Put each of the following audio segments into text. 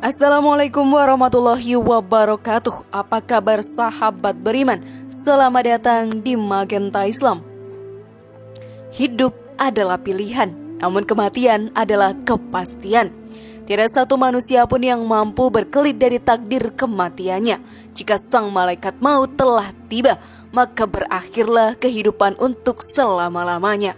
Assalamualaikum warahmatullahi wabarakatuh. Apa kabar sahabat beriman? Selamat datang di Magenta Islam. Hidup adalah pilihan, namun kematian adalah kepastian. Tiada satu manusia pun yang mampu berkelit dari takdir kematiannya. Jika sang malaikat maut telah tiba, maka berakhirlah kehidupan untuk selama-lamanya.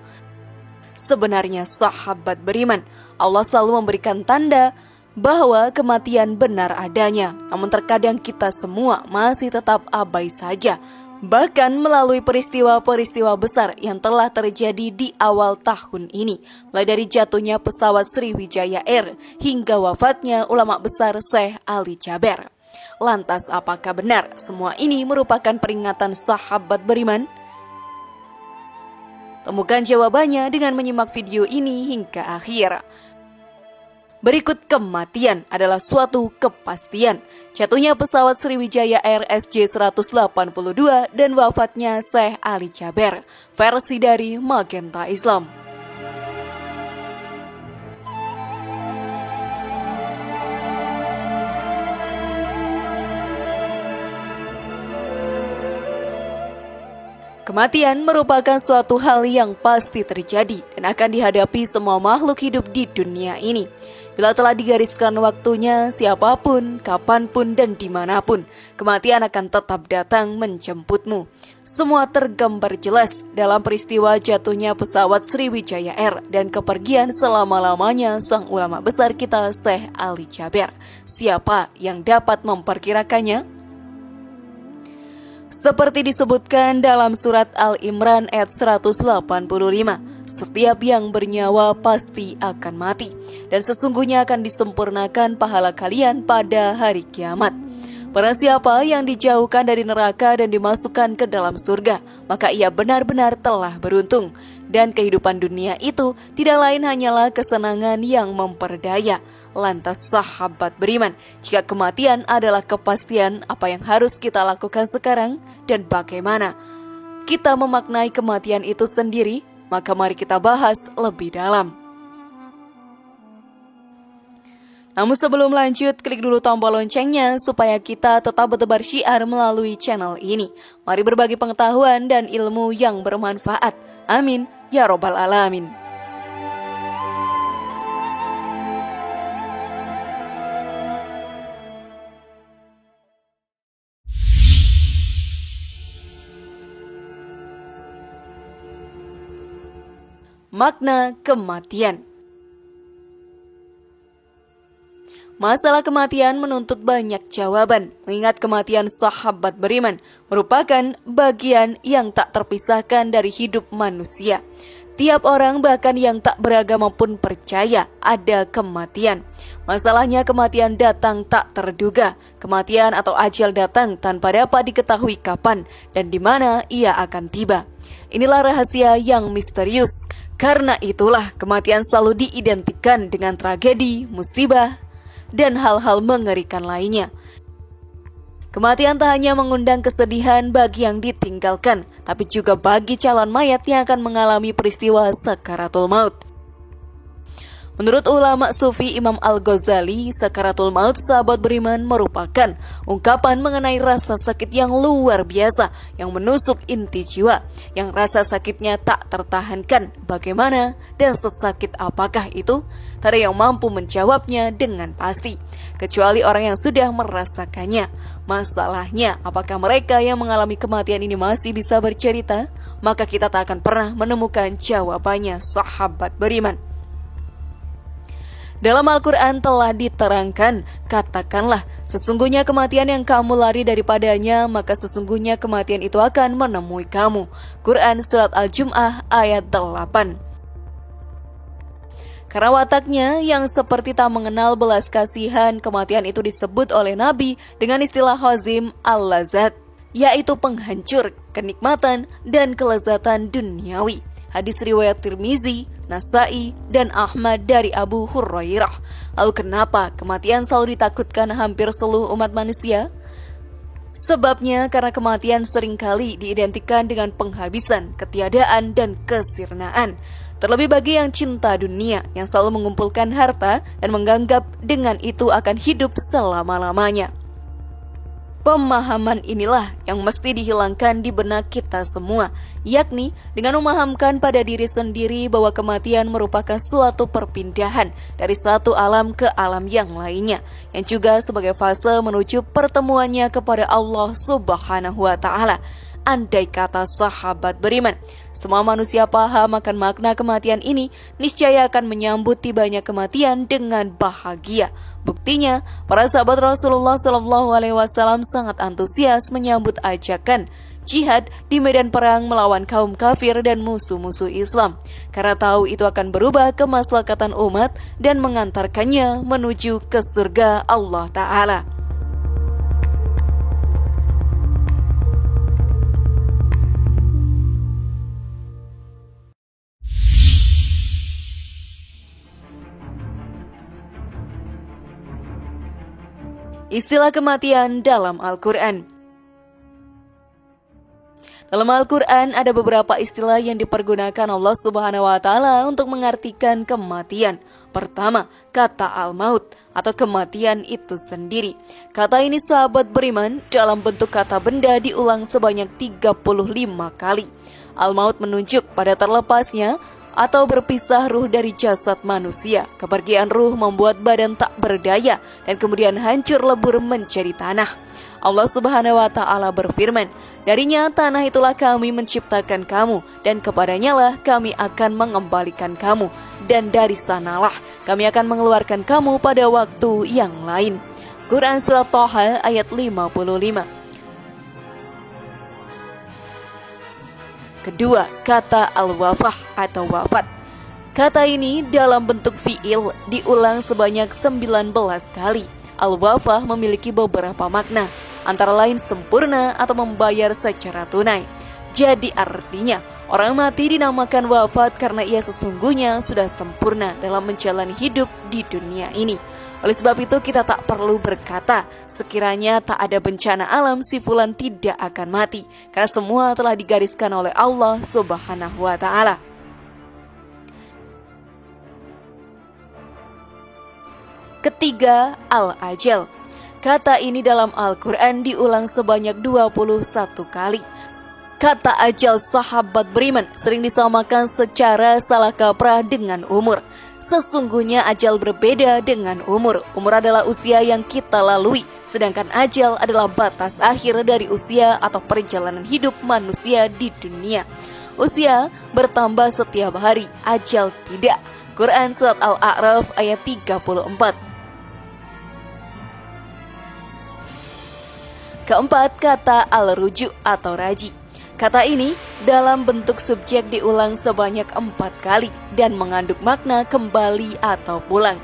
Sebenarnya sahabat beriman, Allah selalu memberikan tanda bahwa kematian benar adanya, namun terkadang kita semua masih tetap abai saja. Bahkan melalui peristiwa-peristiwa besar yang telah terjadi di awal tahun ini, mulai dari jatuhnya pesawat Sriwijaya Air hingga wafatnya ulama besar Syekh Ali Jaber. Lantas apakah benar semua ini merupakan peringatan sahabat beriman? Temukan jawabannya dengan menyimak video ini hingga akhir. Berikut, kematian adalah suatu kepastian. Jatuhnya pesawat Sriwijaya Air SJ182 dan wafatnya Syekh Ali Jaber. Versi dari Magenta Islam. Kematian merupakan suatu hal yang pasti terjadi dan akan dihadapi semua makhluk hidup di dunia ini. Bila telah digariskan waktunya, siapapun, kapanpun, dan dimanapun, kematian akan tetap datang menjemputmu. Semua tergambar jelas dalam peristiwa jatuhnya pesawat Sriwijaya Air dan kepergian selama-lamanya sang ulama besar kita Syekh Ali Jaber. Siapa yang dapat memperkirakannya? Seperti disebutkan dalam surat Al-Imran ayat 185, setiap yang bernyawa pasti akan mati, dan sesungguhnya akan disempurnakan pahala kalian pada hari kiamat. Barang siapa yang dijauhkan dari neraka dan dimasukkan ke dalam surga, maka ia benar-benar telah beruntung. Dan kehidupan dunia itu tidak lain hanyalah kesenangan yang memperdaya. Lantas sahabat beriman, jika kematian adalah kepastian, apa yang harus kita lakukan sekarang dan bagaimana kita memaknai kematian itu sendiri? Maka mari kita bahas lebih dalam. Namun sebelum lanjut, klik dulu tombol loncengnya supaya kita tetap bertebar syiar melalui channel ini. Mari berbagi pengetahuan dan ilmu yang bermanfaat. Amin ya robbal alamin. Makna kematian. Masalah kematian menuntut banyak jawaban, mengingat kematian sahabat beriman merupakan bagian yang tak terpisahkan dari hidup manusia. Tiap orang, bahkan yang tak beragama pun percaya ada kematian. Masalahnya kematian datang tak terduga. Kematian atau ajal datang tanpa dapat diketahui kapan dan di mana ia akan tiba. Inilah rahasia yang misterius. Karena itulah kematian selalu diidentikan dengan tragedi, musibah, dan hal-hal mengerikan lainnya. Kematian tak hanya mengundang kesedihan bagi yang ditinggalkan, tapi juga bagi calon mayat yang akan mengalami peristiwa sakaratul maut. Menurut ulama sufi Imam Al-Ghazali, sakaratul maut sahabat beriman merupakan ungkapan mengenai rasa sakit yang luar biasa yang menusuk inti jiwa, yang rasa sakitnya tak tertahankan. Bagaimana dan sesakit apakah itu? Tak ada yang mampu menjawabnya dengan pasti, kecuali orang yang sudah merasakannya. Masalahnya, apakah mereka yang mengalami kematian ini masih bisa bercerita? Maka kita tak akan pernah menemukan jawabannya, sahabat beriman. Dalam Al-Quran telah diterangkan, katakanlah, sesungguhnya kematian yang kamu lari daripadanya, maka sesungguhnya kematian itu akan menemui kamu. Quran Surat Al-Jum'ah ayat 8. Karena wataknya yang seperti tak mengenal belas kasihan, kematian itu disebut oleh Nabi dengan istilah hazim al-lazat, yaitu penghancur kenikmatan dan kelezatan duniawi. Hadis riwayat Tirmizi, Nasai, dan Ahmad dari Abu Hurairah. Lalu kenapa kematian selalu ditakutkan hampir seluruh umat manusia? Sebabnya karena kematian seringkali diidentikan dengan penghabisan, ketiadaan, dan kesirnaan. Terlebih bagi yang cinta dunia, yang selalu mengumpulkan harta dan menganggap dengan itu akan hidup selama-lamanya. Pemahaman inilah yang mesti dihilangkan di benak kita semua, yakni dengan memahamkan pada diri sendiri bahwa kematian merupakan suatu perpindahan dari satu alam ke alam yang lainnya, yang juga sebagai fase menuju pertemuannya kepada Allah Subhanahu wa Ta'ala. Andai kata sahabat beriman, semua manusia paham akan makna kematian ini, niscaya akan menyambut tibanya kematian dengan bahagia. Buktinya, para sahabat Rasulullah SAW sangat antusias menyambut ajakan jihad di medan perang melawan kaum kafir dan musuh-musuh Islam, karena tahu itu akan berubah kemaslahatan umat dan mengantarkannya menuju ke surga Allah Ta'ala. Istilah kematian dalam Al-Quran. Dalam Al-Quran ada beberapa istilah yang dipergunakan Allah Subhanahu wa Ta'ala untuk mengartikan kematian. Pertama, kata al-maut atau kematian itu sendiri. Kata ini sahabat beriman dalam bentuk kata benda diulang sebanyak 35 kali. Al-maut menunjuk pada terlepasnya atau berpisah ruh dari jasad manusia. Kepergian ruh membuat badan tak berdaya dan kemudian hancur lebur menjadi tanah. Allah Subhanahu wa Ta'ala berfirman, "Darinya tanah itulah kami menciptakan kamu, dan kepadanya lah kami akan mengembalikan kamu, dan dari sanalah kami akan mengeluarkan kamu pada waktu yang lain." Quran Surat Thaha ayat 55. Kedua, kata al-wafah atau wafat. Kata ini dalam bentuk fi'il diulang sebanyak 19 kali. Al-wafah memiliki beberapa makna, antara lain sempurna atau membayar secara tunai. Jadi artinya, orang mati dinamakan wafat karena ia sesungguhnya sudah sempurna dalam menjalani hidup di dunia ini. Oleh sebab itu kita tak perlu berkata, sekiranya tak ada bencana alam si fulan tidak akan mati, karena semua telah digariskan oleh Allah Subhanahu wa Ta'ala. Ketiga, al-ajal. Kata ini dalam Al-Quran diulang sebanyak 21 kali. Kata ajal sahabat beriman sering disamakan secara salah kaprah dengan umur. Sesungguhnya ajal berbeda dengan umur. Umur adalah usia yang kita lalui, sedangkan ajal adalah batas akhir dari usia atau perjalanan hidup manusia di dunia. Usia bertambah setiap hari, ajal tidak. Quran Surat Al-A'raf ayat 34. Keempat, kata al-ruju atau raji. Kata ini dalam bentuk subjek diulang sebanyak 4 kali dan mengandung makna kembali atau pulang.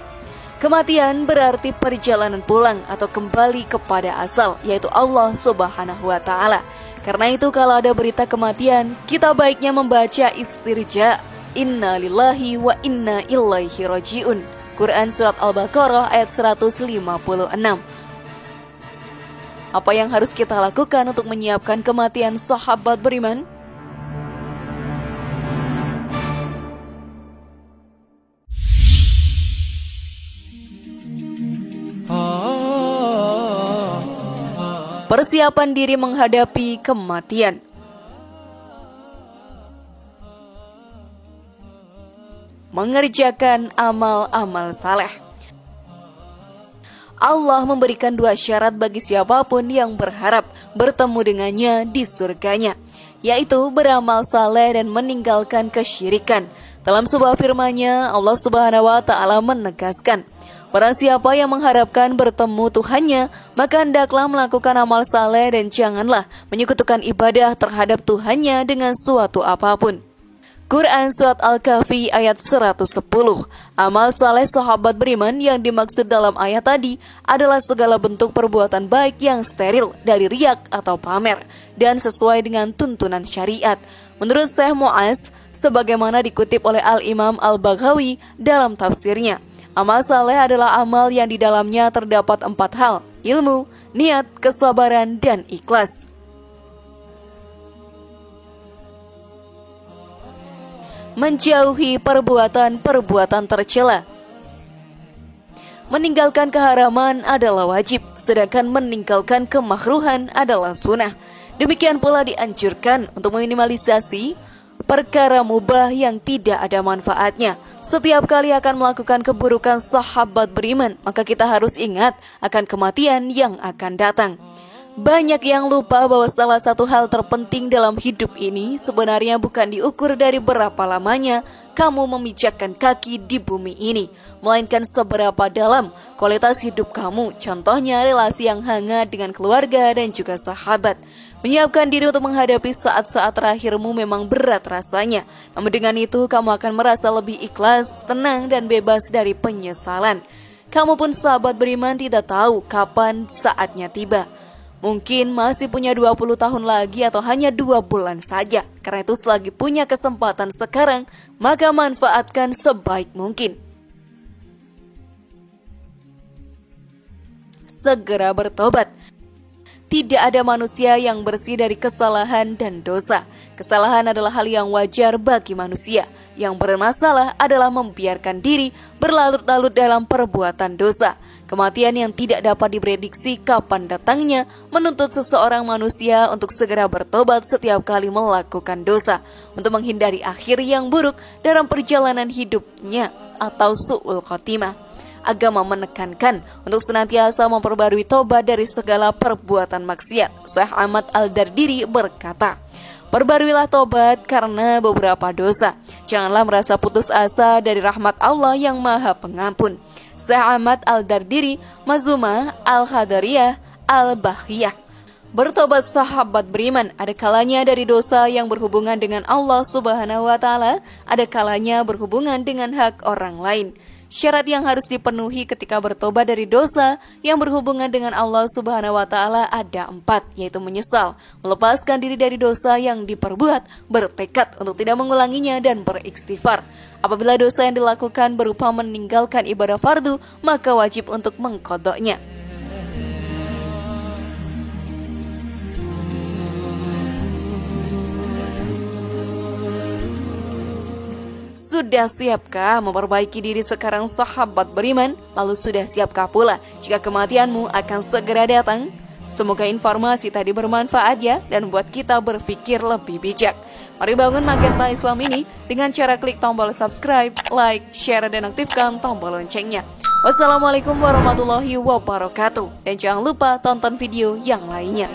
Kematian berarti perjalanan pulang atau kembali kepada asal, yaitu Allah Subhanahu wa Ta'ala. Karena itu kalau ada berita kematian, kita baiknya membaca istirja, inna lillahi wa inna ilaihi raji'un. Quran Surat Al-Baqarah ayat 156. Apa yang harus kita lakukan untuk menyiapkan kematian sahabat beriman? Persiapan diri menghadapi kematian. Mengerjakan amal-amal saleh. Allah memberikan 2 syarat bagi siapapun yang berharap bertemu dengannya di surganya, yaitu beramal saleh dan meninggalkan kesyirikan. Dalam sebuah firman-Nya, Allah Subhanahu wa Ta'ala menegaskan, barang siapa yang mengharapkan bertemu Tuhannya, maka hendaklah melakukan amal saleh dan janganlah menyekutukan ibadah terhadap Tuhannya dengan suatu apapun. Quran Surat Al-Kahfi ayat 110. Amal saleh sahabat beriman yang dimaksud dalam ayat tadi adalah segala bentuk perbuatan baik yang steril dari riak atau pamer dan sesuai dengan tuntunan syariat. Menurut Syekh Mu'az, sebagaimana dikutip oleh Al-Imam Al-Baghawi dalam tafsirnya, amal saleh adalah amal yang di dalamnya terdapat 4 hal: ilmu, niat, kesabaran, dan ikhlas. menjauhi perbuatan-perbuatan tercela. Meninggalkan keharaman adalah wajib, sedangkan meninggalkan kemakruhan adalah sunnah. Demikian pula dianjurkan untuk meminimalisasi perkara mubah yang tidak ada manfaatnya. Setiap kali akan melakukan keburukan sahabat beriman, maka kita harus ingat akan kematian yang akan datang. Banyak yang lupa bahwa salah satu hal terpenting dalam hidup ini sebenarnya bukan diukur dari berapa lamanya kamu memijakkan kaki di bumi ini, melainkan seberapa dalam kualitas hidup kamu. Contohnya relasi yang hangat dengan keluarga dan juga sahabat. Menyiapkan diri untuk menghadapi saat-saat terakhirmu memang berat rasanya, namun dengan itu kamu akan merasa lebih ikhlas, tenang, dan bebas dari penyesalan. Kamu pun sahabat beriman tidak tahu kapan saatnya tiba. Mungkin masih punya 20 tahun lagi atau hanya 2 bulan saja. Karena itu selagi punya kesempatan sekarang, maka manfaatkan sebaik mungkin. Segera bertobat. Tidak ada manusia yang bersih dari kesalahan dan dosa. Kesalahan adalah hal yang wajar bagi manusia. Yang bermasalah adalah membiarkan diri berlarut-larut dalam perbuatan dosa. Kematian yang tidak dapat diprediksi kapan datangnya menuntut seseorang manusia untuk segera bertobat setiap kali melakukan dosa, untuk menghindari akhir yang buruk dalam perjalanan hidupnya atau su'ul khotimah. Agama menekankan untuk senantiasa memperbarui tobat dari segala perbuatan maksiat. Syekh Ahmad Al-Dardiri berkata, "Perbaruilah tobat karena beberapa dosa. Janganlah merasa putus asa dari rahmat Allah yang Maha Pengampun." Syekh Ahmad Al-Dardiri, Mazumah Al-Khadariyah Al-Bahiyah. Bertobat sahabat beriman, ada kalanya dari dosa yang berhubungan dengan Allah Subhanahu wa Ta'ala, ada kalanya berhubungan dengan hak orang lain. Syarat yang harus dipenuhi ketika bertobat dari dosa yang berhubungan dengan Allah Subhanahu wa Ta'ala ada 4, yaitu menyesal, melepaskan diri dari dosa yang diperbuat, bertekad untuk tidak mengulanginya, dan beristighfar. Apabila dosa yang dilakukan berupa meninggalkan ibadah fardu, maka wajib untuk mengqadha'nya. Sudah siapkah memperbaiki diri sekarang sahabat beriman? Lalu sudah siapkah pula jika kematianmu akan segera datang? Semoga informasi tadi bermanfaat ya, dan buat kita berpikir lebih bijak. Mari bangun Magenta Islam ini dengan cara klik tombol subscribe, like, share, dan aktifkan tombol loncengnya. Wassalamualaikum warahmatullahi wabarakatuh. Dan jangan lupa tonton video yang lainnya.